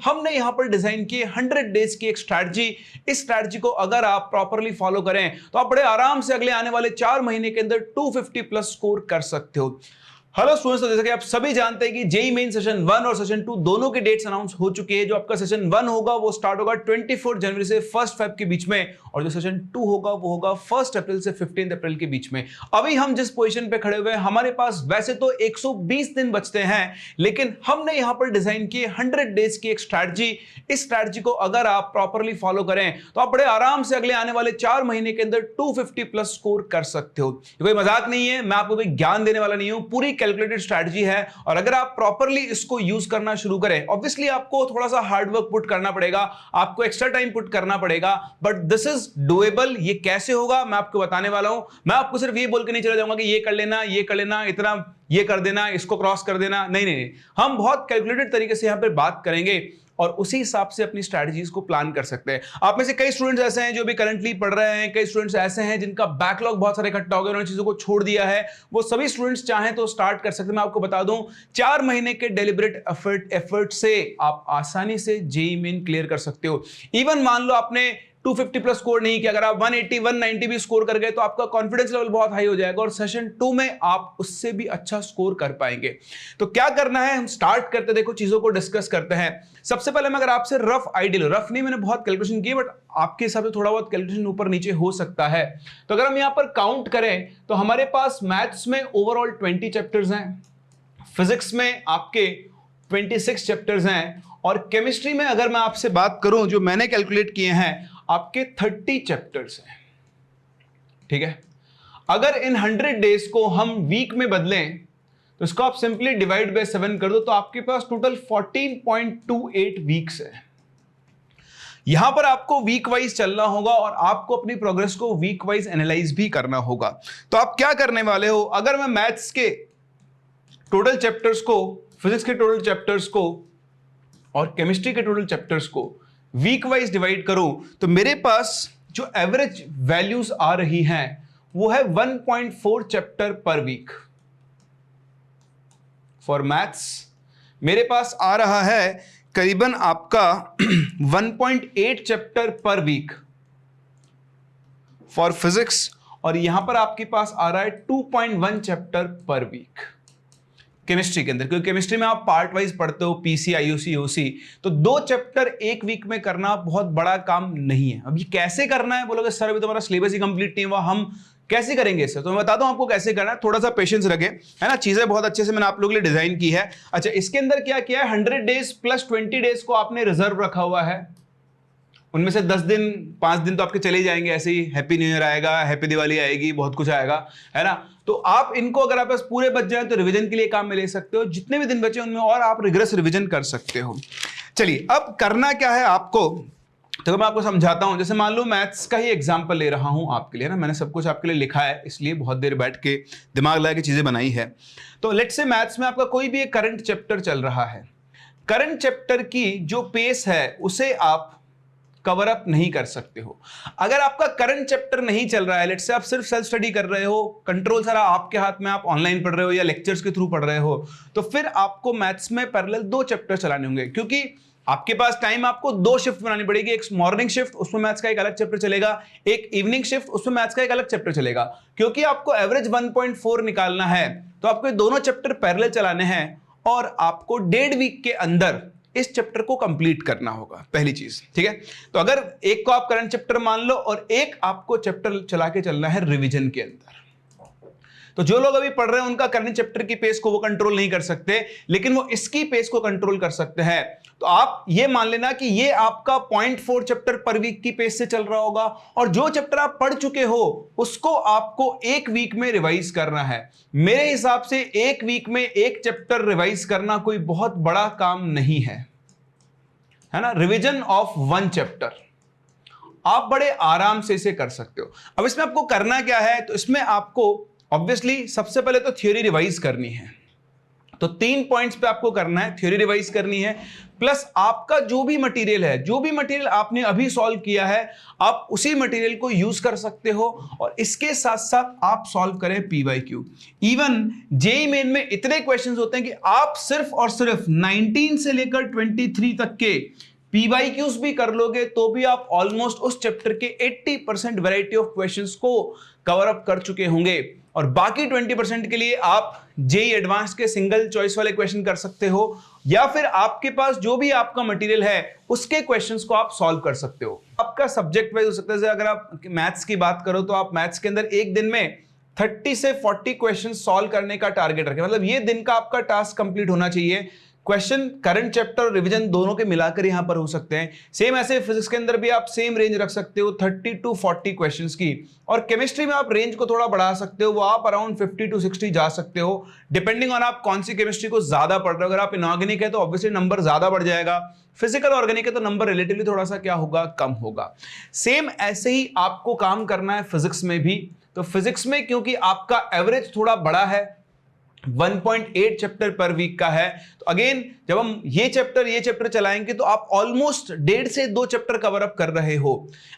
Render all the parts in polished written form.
हमने यहां पर डिजाइन की 100 डेज की एक स्ट्रैटेजी। इस स्ट्रैटेजी को अगर आप प्रॉपरली फॉलो करें तो आप बड़े आराम से अगले आने वाले 4 महीने के अंदर 250 प्लस स्कोर कर सकते हो। हेलो स्टूडेंट्स, तो जैसा कि आप सभी जानते हैं कि जेईई मेन सेशन 1 और सेशन 2 दोनों के डेट्स अनाउंस हो चुके हैं। जो आपका सेशन 1 होगा वो स्टार्ट होगा 24 जनवरी से 1 फेब के बीच में, और जो सेशन 2 होगा वो होगा 1 अप्रैल से 15 अप्रैल के बीच में। अभी हम जिस पोजीशन पे खड़े हुए हैं, हमारे पास वैसे तो 120 दिन बचते हैं, लेकिन हमने यहां पर डिजाइन की 100 डेज की एक स्ट्रैटेजी। इस स्ट्रैटेजी को अगर आप प्रॉपरली फॉलो करें तो आप बड़े आराम से अगले आने वाले 4 महीने के अंदर 250 प्लस स्कोर कर सकते हो। ये कोई मजाक नहीं है, मैं आपको कोई ज्ञान देने वाला नहीं हूं, पूरी कैलकुलेटेड स्ट्रैटेजी है। और अगर आप प्रॉपरली इसको यूज करना शुरू करें, ऑब्वियसली आपको थोड़ा सा हार्डवर्क पुट करना पड़ेगा, आपको एक्स्ट्रा टाइम पुट करना पड़ेगा, बट दिस इज डुएबल। ये कैसे होगा मैं आपको बताने वाला हूं। मैं आपको सिर्फ ये बोल के नहीं चला जाऊंगा कि ये कर लेना, ये कर लेना, इतना ये कर देना, इसको क्रॉस कर देना। नहीं नहीं नहीं, हम बहुत कैलकुलेटेड तरीके से यहां पर बात करेंगे और उसी हिसाब से अपनी स्ट्रैटेजीज को प्लान कर सकते हैं। आप में से कई स्टूडेंट्स ऐसे हैं जो भी करंटली पढ़ रहे हैं, कई स्टूडेंट्स ऐसे हैं जिनका बैकलॉग बहुत सारे इकट्ठा हो गया, उन्होंने चीजों को छोड़ दिया है। वो सभी स्टूडेंट्स चाहें तो स्टार्ट कर सकते हैं। मैं आपको बता दूं, 4 महीने के डेलिब्रेट एफर्ट से आप आसानी से जेईई मेन क्लियर कर सकते हो। इवन मान लो आपने 250 प्लस स्कोर नहीं किया, अगर आप 180 190 भी स्कोर कर गए तो आपका कॉन्फिडेंस लेवल बहुत हाई हो जाएगा और सेशन 2 में आप उससे भी अच्छा स्कोर कर पाएंगे। तो क्या करना है, हम स्टार्ट करते, देखो चीजों को डिस्कस करते हैं। सबसे पहले मैं अगर आपसे रफ आइडियल, रफ नहीं मैंने बहुत कैलकुलेशन की, बट आपके हिसाब से थोड़ा बहुत कैलकुलेशन ऊपर नीचे हो सकता है। तो अगर हम यहां पर काउंट करें तो हमारे पास मैथ्स में ओवरऑल 20 चैप्टर्स हैं, फिजिक्स में आपके 26 चैप्टर्स हैं, और केमिस्ट्री में अगर मैं आपसे बात करूं जो मैंने कैलकुलेट किए हैं आपके 30 चैप्टर्स हैं। ठीक है, अगर इन 100 डेज को हम वीक में बदलें तो इसको आप सिंपली डिवाइड बाय 7 कर दो तो आपके पास टोटल 14.28 वीक्स है। यहां पर आपको वीक वाइज चलना होगा और आपको अपनी प्रोग्रेस को वीक वाइज एनालाइज भी करना होगा। तो आप क्या करने वाले हो, अगर मैं मैथ्स के टोटल चैप्टर्स को, फिजिक्स के टोटल चैप्टर्स को और केमिस्ट्री के टोटल चैप्टर्स को वीक वाइज डिवाइड करूं तो मेरे पास जो एवरेज वैल्यूज आ रही हैं वो है 1.4 चैप्टर पर वीक। फॉर मैथ्स मेरे पास आ रहा है करीबन आपका 1.8 चैप्टर पर वीक फॉर फिजिक्स, और यहां पर आपके पास आ रहा है 2.1 चैप्टर पर वीक केमिस्ट्री के अंदर, क्योंकि केमिस्ट्री में आप पार्ट वाइज पढ़ते हो, पीसी, आईयूसी, ओसी, तो 2 चैप्टर एक वीक में करना बहुत बड़ा काम नहीं है। अब ये कैसे करना है बोलोगे, सर अभी तुम्हारा सिलेबस ही कंप्लीट नहीं हुआ, हम कैसे करेंगे सर? तो मैं बताता हूं आपको कैसे करना है, थोड़ा सा पेशेंस रखें, है ना। चीजें बहुत अच्छे से मैंने आप लोगों के लिए डिजाइन की है। अच्छा, इसके अंदर क्या किया है, 100 डेज प्लस 20 डेज को आपने रिजर्व रखा हुआ है। उनमें से 10 दिन 5 दिन तो आपके चले जाएंगे ऐसे ही, हैप्पी न्यू ईयर आएगा, हैप्पी दिवाली आएगी, बहुत कुछ आएगा, है ना। तो आप इनको अगर आप पास पूरे बच जाए तो रिवीजन के लिए काम में ले सकते हो, जितने भी दिन बचे उनमें और आप रिग्रेस रिवीजन कर सकते हो। चलिए, अब करना क्या है आपको, तो मैं आपको समझाता हूं। जैसे मान लो मैथ्स का ही एग्जांपल ले रहा हूं आपके लिए ना, मैंने सब कुछ आपके लिए लिखा है, इसलिए बहुत देर बैठ के दिमाग लगा के चीजें बनाई है। तो लेट्स से मैथ्स में आपका कोई भी एक करंट चैप्टर चल रहा है, करंट चैप्टर की जो पेस है उसे आप कवर अप नहीं कर सकते हो। अगर आपका करंट चैप्टर नहीं चल रहा है, लेट्स से आप सिर्फ सेल्फ स्टडी कर रहे हो, कंट्रोल सारा आपके हाथ में, आप ऑनलाइन पढ़ रहे हो या लेक्चर्स के थ्रू पढ़ रहे हो, तो फिर आपको मैथ्स में पैरेलल 2 चैप्टर चलाने होंगे, क्योंकि आपके पास टाइम, आपको 2 शिफ्ट बनानी पड़ेगी। एक मॉर्निंग शिफ्ट, उसमें मैथ्स का एक अलग चैप्टर चलेगा, एक इवनिंग शिफ्ट, उसमें मैथ्स का एक अलग चैप्टर चलेगा। क्योंकि आपको एवरेज 1.4 निकालना है तो आपको दोनों चैप्टर पैरेलल चलाने हैं और आपको 1.5 वीक के अंदर इस चैप्टर को कंप्लीट करना होगा, पहली चीज। ठीक है, तो अगर एक को आप करंट चैप्टर मान लो और एक आपको चैप्टर चला के चलना है रिवीजन के अंदर, तो जो लोग अभी पढ़ रहे हैं उनका करंट चैप्टर की पेस को वो कंट्रोल नहीं कर सकते, लेकिन वो इसकी पेस को कंट्रोल कर सकते हैं। तो आप ये मान लेना कि ये आपका 0.4 चैप्टर पर वीक की पेस से चल रहा होगा, और जो चैप्टर आप पढ़ चुके हो उसको आपको एक वीक में रिवाइज करना है। मेरे हिसाब से एक वीक में एक चैप्टर रिवाइज करना कोई बहुत बड़ा काम नहीं है, है ना। रिवीजन ऑफ 1 चैप्टर आप बड़े आराम से इसे कर सकते हो। अब इसमें आपको करना क्या है, तो इसमें आपको ऑब्वियसली सबसे पहले तो थ्योरी रिवाइज करनी है। तो 3 पॉइंट्स पे आपको करना है, थ्योरी रिवाइज करनी है, प्लस आपका जो भी मटेरियल है, जो भी मटेरियल आपने अभी सॉल्व किया है, आप उसी मटेरियल को यूज कर सकते हो और इसके साथ साथ आप सॉल्व करें पीवाईक्यू। इवन जेईई मेन में इतने क्वेश्चंस होते हैं कि आप सिर्फ और सिर्फ 19 से लेकर 23 तक के पीवाईक्यूज भी कर लोगे तो भी आप ऑलमोस्ट उस चैप्टर के 80% वैरायटी ऑफ क्वेश्चंस को कवर अप कर चुके होंगे और बाकी 20% के लिए आप जेईई एडवांस के सिंगल चॉइस वाले क्वेश्चन कर सकते हो या फिर आपके पास जो भी आपका मटेरियल है उसके क्वेश्चंस को आप सॉल्व कर सकते हो। आपका सब्जेक्ट वाइज हो सकता है, अगर आप मैथ्स की बात करो तो आप मैथ्स के अंदर एक दिन में 30 से 40 क्वेश्चन सॉल्व करने का टारगेट रखें, मतलब ये दिन का आपका टास्क कंप्लीट होना चाहिए। क्वेश्चन करंट चैप्टर और रिवीजन दोनों के मिलाकर यहां पर हो सकते हैं। सेम ऐसे फिजिक्स के अंदर भी आप सेम रेंज रख सकते हो 30 to 40 क्वेश्चंस की, और केमिस्ट्री में आप रेंज को थोड़ा बढ़ा सकते हो, वो आप अराउंड 50 to 60 जा सकते हो डिपेंडिंग ऑन आप कौन सी केमिस्ट्री को ज्यादा पढ़ रहे हो। अगर आप इनऑर्गेनिक है तो ऑब्वियसली नंबर ज्यादा बढ़ जाएगा, फिजिकल ऑर्गेनिक है तो नंबर रिलेटिवली थोड़ा सा क्या होगा, कम होगा। सेम ऐसे ही आपको काम करना है फिजिक्स में भी। तो फिजिक्स में क्योंकि आपका एवरेज थोड़ा बड़ा है, 1.8 चैप्टर पर वीक का है, तो अगेन जब हम ये चैप्टर चलाएंगे तो आप ऑलमोस्ट 1.5 से 2 चैप्टर कवर अप कर रहे हो।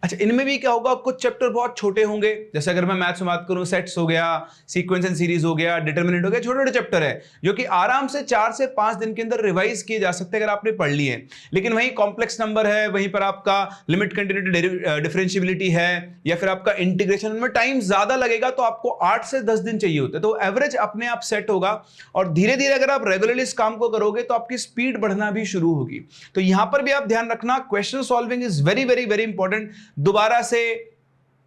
अच्छा, इनमें भी क्या होगा, कुछ चैप्टर बहुत छोटे होंगे, जैसे अगर मैं मैथ्स में बात करूं, सेट्स हो गया, सीक्वेंस एंड सीरीज हो गया, डिटरमिनेंट हो गया, छोटे छोटे चैप्टर है जो कि आराम से 4 से 5 दिन के अंदर रिवाइज किए जा सकते हैं अगर आपने पढ़ लिए। लेकिन वहीं कॉम्प्लेक्स नंबर है, वहीं पर आपका लिमिट कंटिन्यूटी डिफरेंशियबिलिटी है या फिर आपका इंटीग्रेशन में टाइम ज्यादा लगेगा, तो आपको 8 से 10 दिन चाहिए होते हैं। तो एवरेज अपने आप सेट होगा और धीरे धीरे अगर आप रेगुलरली इस काम को करोगे तो आपकी स्पीड बढ़ना भी शुरू होगी। तो यहां पर भी आप ध्यान रखना, question solving is very very very important. दोबारा से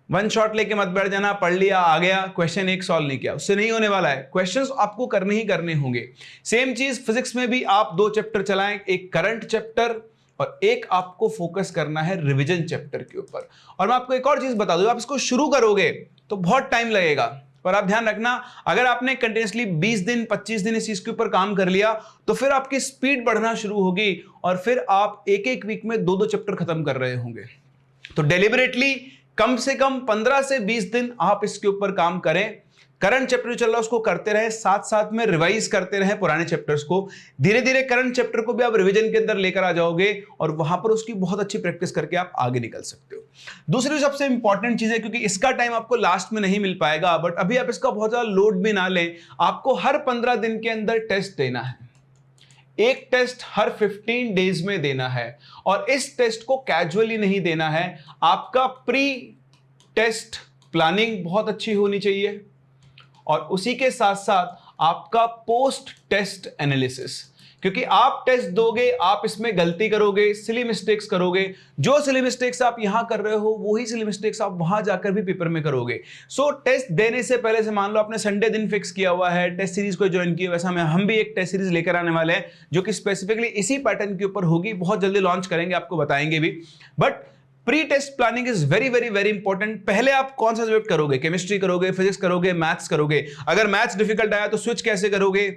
वन शॉट लेके मत बैठ जाना, पढ़ लिया आ गया, क्वेश्चन एक सॉल्व नहीं किया, उससे नहीं होने वाला है। क्वेश्चंस आपको करने ही करने होंगे। सेम चीज फिजिक्स में भी आप 2 चैप्टर चलाएं, एक करंट चैप्टर और एक आपको फोकस करना है रिवीजन चैप्टर के ऊपर। और मैं आपको एक और चीज बता दूं, आप इसको शुरू करोगे तो बहुत टाइम लगेगा, पर आप ध्यान रखना अगर आपने कंटिन्यूअसली 20 दिन 25 दिन इस चीज के ऊपर काम कर लिया तो फिर आपकी स्पीड बढ़ना शुरू होगी और फिर आप एक एक वीक में 2-2 चैप्टर खत्म कर रहे होंगे। तो डेलिबरेटली कम से कम 15 से 20 दिन आप इसके ऊपर काम करें। करंट चैप्टर जो चल रहा है उसको करते रहे, साथ साथ में रिवाइज करते रहे पुराने चैप्टर्स को। धीरे धीरे करंट चैप्टर को भी आप रिवीजन के अंदर लेकर आ जाओगे और वहां पर उसकी बहुत अच्छी प्रैक्टिस करके आप आगे निकल सकते हो। दूसरी सबसे इंपॉर्टेंट चीज है, क्योंकि इसका टाइम आपको लास्ट में नहीं मिल पाएगा, बट अभी आप इसका बहुत ज्यादा लोड भी ना लें, आपको हर 15 दिन के अंदर टेस्ट देना है। एक टेस्ट हर 15 डेज में देना है और इस टेस्ट को कैजुअली नहीं देना है। आपका प्री टेस्ट प्लानिंग बहुत अच्छी होनी चाहिए और उसी के साथ साथ आपका पोस्ट टेस्ट एनालिसिस, क्योंकि आप टेस्ट दोगे, आप इसमें गलती करोगे, सिली मिस्टेक्स करोगे। जो सिली मिस्टेक्स आप यहां कर रहे हो वही सिली मिस्टेक्स आप वहां जाकर भी पेपर में करोगे। सो टेस्ट देने से पहले से मान लो आपने संडे दिन फिक्स किया हुआ है, टेस्ट सीरीज को ज्वाइन किया, वैसा हम भी एक टेस्ट सीरीज लेकर आने वाले हैं जो कि स्पेसिफिकली इसी पैटर्न के ऊपर होगी। बहुत जल्दी लॉन्च करेंगे, आपको बताएंगे भी। But pre test planning is very very very important. पहले आप कौन सा सब्जेक्ट करोगे, केमिस्ट्री करोगे, फिजिक्स करोगे, मैथ्स करोगे। अगर मैथ्स डिफिकल्ट आया तो स्विच कैसे करोगे,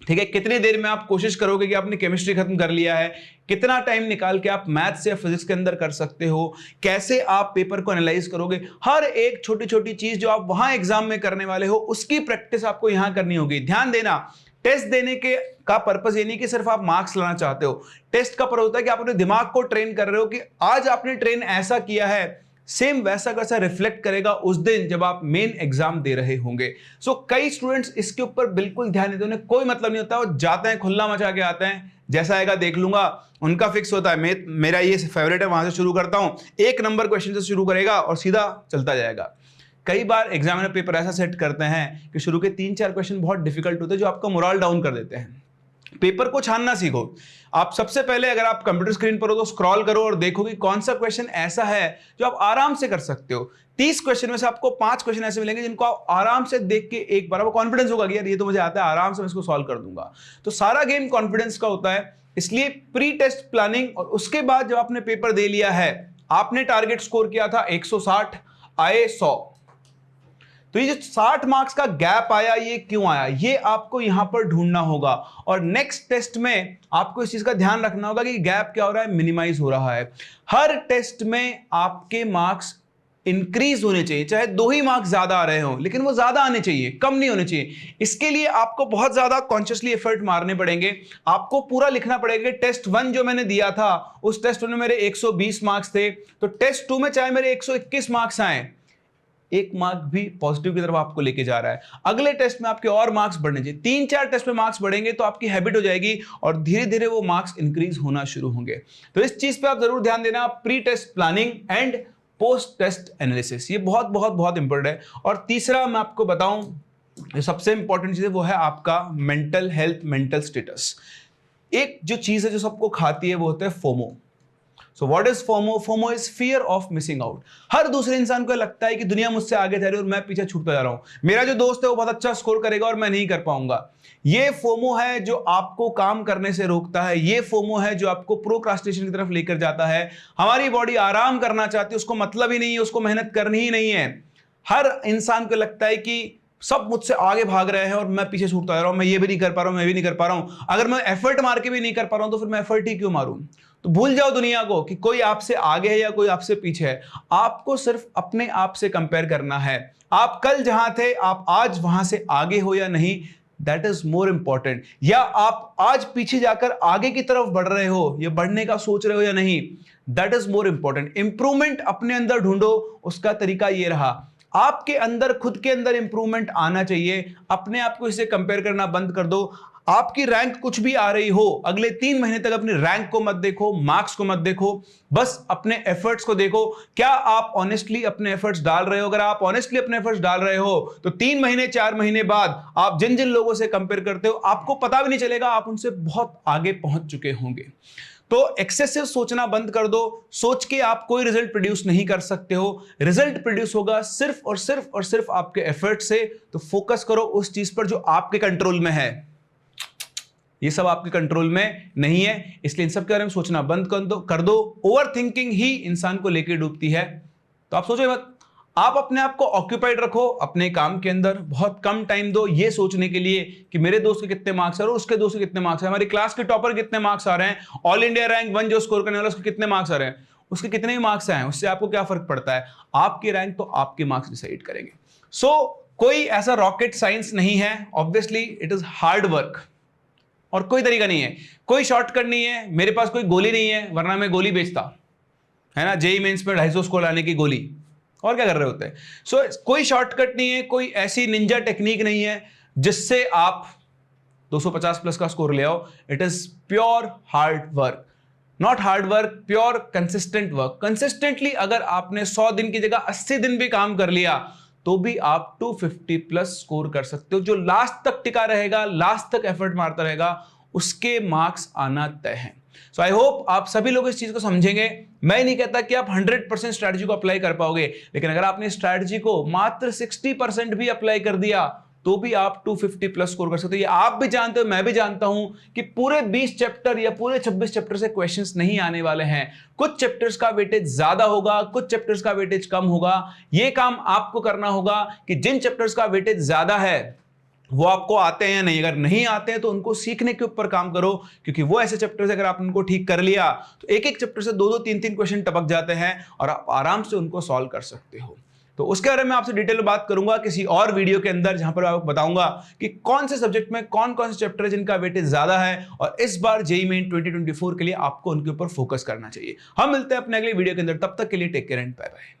ठीक है, कितनी देर में आप कोशिश करोगे कि आपने केमिस्ट्री खत्म कर लिया है, कितना टाइम निकाल के आप मैथ्स या फिजिक्स के अंदर कर सकते हो, कैसे आप पेपर को एनालाइज करोगे। हर एक छोटी छोटी चीज जो आप वहां एग्जाम में करने वाले हो उसकी प्रैक्टिस आपको यहां करनी होगी। ध्यान देना, टेस्ट देने के का पर्पस ये नहीं कि सिर्फ आप मार्क्स लाना चाहते हो। टेस्ट का पर्पस होता है कि आप अपने दिमाग को ट्रेन कर रहे हो कि आज आपने ट्रेन ऐसा किया है, सेम वैसा कैसा रिफ्लेक्ट करेगा उस दिन जब आप मेन एग्जाम दे रहे होंगे। सो कई स्टूडेंट्स इसके ऊपर बिल्कुल ध्यान नहीं देते, उन्हें कोई मतलब नहीं होता, वो जाते हैं खुला मचा के आते हैं, जैसा आएगा देख लूंगा, उनका फिक्स होता है। मेरा ये फेवरेट है, वहां से शुरू करता हूं, 1 नंबर क्वेश्चन से शुरू करेगा और सीधा चलता जाएगा। कई बार एग्जामिनर पेपर ऐसा सेट करते हैं कि शुरू के 3-4 क्वेश्चन बहुत डिफिकल्ट होते हैं जो आपका मोरल डाउन कर देते हैं। पेपर को छानना सीखो। आप सबसे पहले अगर आप कंप्यूटर स्क्रीन पर हो तो स्क्रॉल करो और देखो कि कौन सा क्वेश्चन ऐसा है जो आप आराम से कर सकते हो। 30 क्वेश्चन में से आपको 5 क्वेश्चन ऐसे मिलेंगे जिनको आप आराम से देख के एक बार आपको कॉन्फिडेंस होगा कि यार ये तो मुझे आता है, आराम से मैं इसको सॉल्व कर दूंगा। तो सारा गेम कॉन्फिडेंस का होता है। इसलिए प्री टेस्ट प्लानिंग, और उसके बाद जब आपने पेपर दे लिया है, आपने टारगेट स्कोर किया था 160, आए 100, तो ये जो 60 मार्क्स का गैप आया, ये क्यों आया, ये आपको यहां पर ढूंढना होगा। और नेक्स्ट टेस्ट में आपको इस चीज का ध्यान रखना होगा कि गैप क्या हो रहा है, मिनिमाइज हो रहा है। हर टेस्ट में आपके मार्क्स इंक्रीज होने चाहिए, चाहे 2 ही मार्क्स ज्यादा आ रहे हो लेकिन वो ज्यादा आने चाहिए, कम नहीं होने चाहिए। इसके लिए आपको बहुत ज्यादा कॉन्शियसली एफर्ट मारने पड़ेंगे। आपको पूरा लिखना पड़ेगा। टेस्ट 1 जो मैंने दिया था, उस टेस्ट 1 में मेरे 120 मार्क्स थे, तो टेस्ट 2 में चाहे मेरे 121 मार्क्स आए, 1 मार्क भी पॉजिटिव की तरफ आपको लेके जा रहा है। अगले टेस्ट में आपके और मार्क्स बढ़ने चाहिए। 3-4 टेस्ट में मार्क्स बढ़ेंगे तो आपकी हैबिट हो जाएगी और धीरे धीरे वो मार्क्स इंक्रीज होना शुरू होंगे। तो इस चीज पे आप जरूर ध्यान देना, pre test planning and post test analysis, ये बहुत बहुत बहुत इंपॉर्टेंट है। और तीसरा मैं आपको बताऊं, जो सबसे इंपॉर्टेंट चीज है वो है आपका मेंटल हेल्थ, मेंटल स्टेटस। एक जो चीज है जो सबको खाती है वो होता है FOMO. So what is FOMO? FOMO is fear of missing out. हर दूसरे इंसान को लगता है कि दुनिया मुझसे आगे जा रही है और मैं पीछे छूटता जा रहा हूं। मेरा जो दोस्त है वो बहुत अच्छा स्कोर करेगा और मैं नहीं कर पाऊंगा। ये फोमो है जो आपको काम करने से रोकता है। ये फोमो है जो आपको प्रोक्रास्टिनेशन की तरफ लेकर जाता है। हमारी बॉडी आराम करना चाहती है, उसको मतलब ही नहीं है, उसको मेहनत करनी ही नहीं है। हर इंसान को लगता है कि सब मुझसे आगे भाग रहे हैं और मैं पीछे छूटता जा रहा हूं, मैं ये भी नहीं कर पा रहा हूं, मैं भी नहीं कर पा रहा हूं। अगर मैं एफर्ट मार के भी नहीं कर पा रहा हूं तो फिर मैं एफर्ट ही क्यों मारूं? तो भूल जाओ दुनिया को कि कोई आपसे आगे है या कोई आपसे पीछे है। आपको सिर्फ अपने आप से कंपेयर करना है। आप कल जहां थे, आप आज वहां से आगे हो या नहीं, दैट इज मोर इंपॉर्टेंट। या आप आज पीछे जाकर आगे की तरफ बढ़ रहे हो या बढ़ने का सोच रहे हो या नहीं, that is more important. Improvement अपने अंदर ढूंढो। उसका तरीका ये रहा, आपके अंदर, खुद के अंदर इंप्रूवमेंट आना चाहिए। अपने आप को इससे कंपेयर करना बंद कर दो। आपकी रैंक कुछ भी आ रही हो, अगले 3 महीने तक अपनी रैंक को मत देखो, मार्क्स को मत देखो, बस अपने एफर्ट्स को देखो। क्या आप ऑनेस्टली अपने एफर्ट्स डाल रहे हो? अगर आप ऑनेस्टली अपने एफर्ट्स डाल रहे हो तो 3 महीने 4 महीने बाद आप जिन जिन लोगों से कंपेयर करते हो, आपको पता भी नहीं चलेगा, आप उनसे बहुत आगे पहुंच चुके होंगे। तो एक्सेसिव सोचना बंद कर दो। सोच के आप कोई रिजल्ट प्रोड्यूस नहीं कर सकते हो। रिजल्ट प्रोड्यूस होगा सिर्फ और सिर्फ और सिर्फ आपके एफर्ट से। तो फोकस करो उस चीज पर जो आपके कंट्रोल में है। ये सब आपके कंट्रोल में नहीं है, इसलिए इन सब के बारे में सोचना बंद कर दो। ओवर थिंकिंग ही इंसान को लेकर डूबती है। तो आप सोचो मत, आप अपने आप को ऑक्यूपाइड रखो अपने काम के अंदर। बहुत कम टाइम दो ये सोचने के लिए कि मेरे दोस्त के कितने मार्क्स आ रहे हैं, उसके दोस्त के कितने मार्क्स आ रहे हैं, हमारी क्लास के टॉपर कितने मार्क्स आ रहे हैं, ऑल इंडिया रैंक 1 जो स्कोर करने वाला उसके कितने मार्क्स आ रहे हैं, उसके कितने भी मार्क्स आए, उससे आपको क्या फर्क पड़ता है? आपकी रैंक तो आपके मार्क्स डिसाइड करेंगे। सो कोई ऐसा रॉकेट साइंस नहीं है। Obviously it is hard work और कोई तरीका नहीं है, कोई शॉर्टकट नहीं है। मेरे पास कोई गोली नहीं है, वरना मैं गोली बेचता, है ना, जेईई मेंस में 250 स्कोर लाने की गोली। और क्या कर रहे होते हैं? सो कोई शॉर्टकट नहीं है, कोई ऐसी निंजा टेक्निक नहीं है जिससे आप 250 प्लस का स्कोर ले आओ। It is pure hard work, not hard work, pure consistent work. Consistently अगर आपने 100 दिन की जगह 80 दिन भी काम कर लिया तो भी आप 250 प्लस स्कोर कर सकते हो। जो लास्ट तक टिका रहेगा, लास्ट तक एफर्ट मारता रहेगा, उसके मार्क्स आना तय है। सो आई होप आप सभी लोग इस चीज को समझेंगे। मैं नहीं कहता कि आप 100% स्ट्रैटेजी को अप्लाई कर पाओगे, लेकिन अगर आपने स्ट्रैटेजी को मात्र 60% भी अप्लाई कर दिया तो भी आप 250 प्लस स्कोर कर सकते हो। ये आप भी जानते हो, मैं भी जानता हूं कि पूरे 20 चैप्टर या पूरे 26 चैप्टर से क्वेश्चंस नहीं आने वाले हैं। कुछ चैप्टर्स का वेटेज ज्यादा होगा, कुछ चैप्टर्स का वेटेज कम होगा। ये काम आपको करना होगा कि जिन चैप्टर्स का वेटेज ज्यादा है वो आपको आते हैं या नहीं। अगर नहीं आते हैं तो उनको सीखने के ऊपर काम करो, क्योंकि वो ऐसे चैप्टर्स अगर आप उनको ठीक कर लिया तो एक एक चैप्टर से 2-2, 3-3 क्वेश्चन टपक जाते हैं और आप आराम से उनको सॉल्व कर सकते हो। तो उसके बारे में आपसे डिटेल में बात करूंगा किसी और वीडियो के अंदर, जहां पर आपको बताऊंगा कि कौन से सब्जेक्ट में कौन कौन से चैप्टर है जिनका वेटेज ज्यादा है और इस बार जेईई मेन 2024 के लिए आपको उनके ऊपर फोकस करना चाहिए। हम मिलते हैं अपने अगले वीडियो के अंदर, तब तक के लिए take care and bye bye.